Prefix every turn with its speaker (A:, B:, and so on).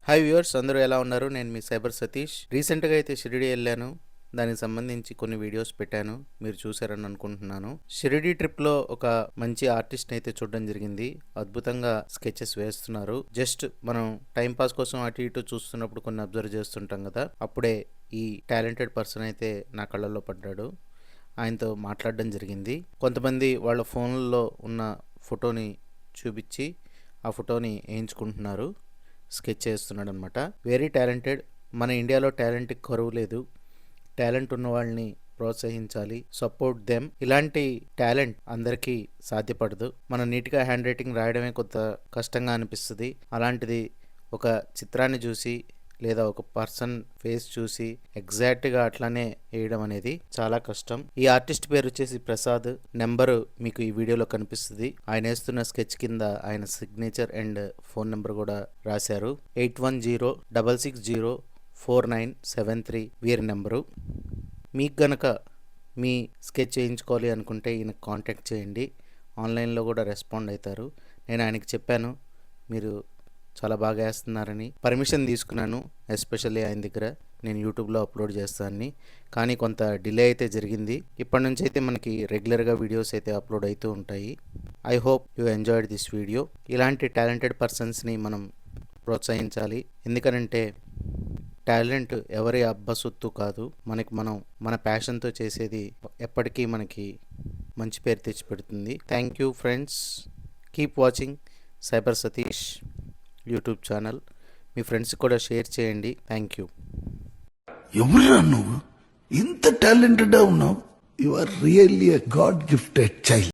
A: Hi viewers, అందరూ ఎలా ఉన్నారు? నేను మీ సైబర్ సతీష్. రీసెంట్గా అయితే షిరిడి వెళ్ళాను. దానికి సంబంధించి కొన్ని వీడియోస్ పెట్టాను, మీరు చూసారని అనుకుంటున్నాను. షిరిడి ట్రిప్లో ఒక మంచి ఆర్టిస్ట్ అయితే చూడడం జరిగింది. అద్భుతంగా స్కెచెస్ వేస్తున్నారు. జస్ట్ మనం టైం పాస్ కోసం అటు ఇటు చూస్తున్నప్పుడు కొన్ని అబ్జర్వ్ చేస్తుంటాం కదా, అప్పుడే ఈ టాలెంటెడ్ పర్సన్ అయితే నా కళ్ళల్లో పడ్డాడు. ఆయనతో మాట్లాడడం జరిగింది. కొంతమంది వాళ్ళ ఫోన్లలో ఉన్న ఫోటోని చూపించి ఆ ఫోటోని వేయించుకుంటున్నారు. స్కెచ్ చేస్తున్నాడు అనమాట. Very talented. మన ఇండియాలో టాలెంట్ కరువు లేదు. టాలెంట్ ఉన్న వాళ్ళని ప్రోత్సహించాలి, సపోర్ట్ దెమ్. ఇలాంటి టాలెంట్ అందరికీ సాధ్యపడదు. మనం నీట్గా హ్యాండ్ రైటింగ్ రాయడమే కొంత కష్టంగా అనిపిస్తుంది. అలాంటిది ఒక చిత్రాన్ని చూసి లేదా ఒక పర్సన్ ఫేస్ చూసి ఎగ్జాక్ట్గా అట్లానే వేయడం అనేది చాలా కష్టం. ఈ ఆర్టిస్ట్ పేరు వచ్చేసి ప్రసాద్. నెంబరు మీకు ఈ వీడియోలో కనిపిస్తుంది. ఆయన వేస్తున్న స్కెచ్ కింద ఆయన సిగ్నేచర్ అండ్ ఫోన్ నెంబర్ కూడా రాశారు. 8106604973 వీరి నెంబరు. మీకు గనక మీ స్కెచ్ చేయించుకోవాలి అనుకుంటే ఈయన కాంటాక్ట్ చేయండి. ఆన్లైన్లో కూడా రెస్పాండ్ అవుతారు. నేను ఆయనకి చెప్పాను మీరు చాలా బాగా వేస్తున్నారని. పర్మిషన్ తీసుకున్నాను, ఎస్పెషల్లీ ఆయన దగ్గర. నేను యూట్యూబ్లో అప్లోడ్ చేస్తానని. కానీ కొంత డిలే అయితే జరిగింది. ఇప్పటి నుంచి అయితే మనకి రెగ్యులర్గా వీడియోస్ అయితే అప్లోడ్ అవుతూ ఉంటాయి. I hope you enjoyed this video. ఇలాంటి టాలెంటెడ్ పర్సన్స్ని మనం ప్రోత్సహించాలి. ఎందుకనంటే టాలెంట్ ఎవరి అబ్బసొత్తు కాదు. మనం మన ప్యాషన్తో చేసేది ఎప్పటికీ మనకి మంచి పేరు తెచ్చిపెడుతుంది. Thank you friends. Keep watching cyber Satish YouTube channel. మీ ఫ్రెండ్స్ కూడా షేర్ చేయండి. Thank you.
B: ఎవరురా నువ్వు? ఇంత టాలెంటెడ్ ఉన్నావు. You are really a god gifted child.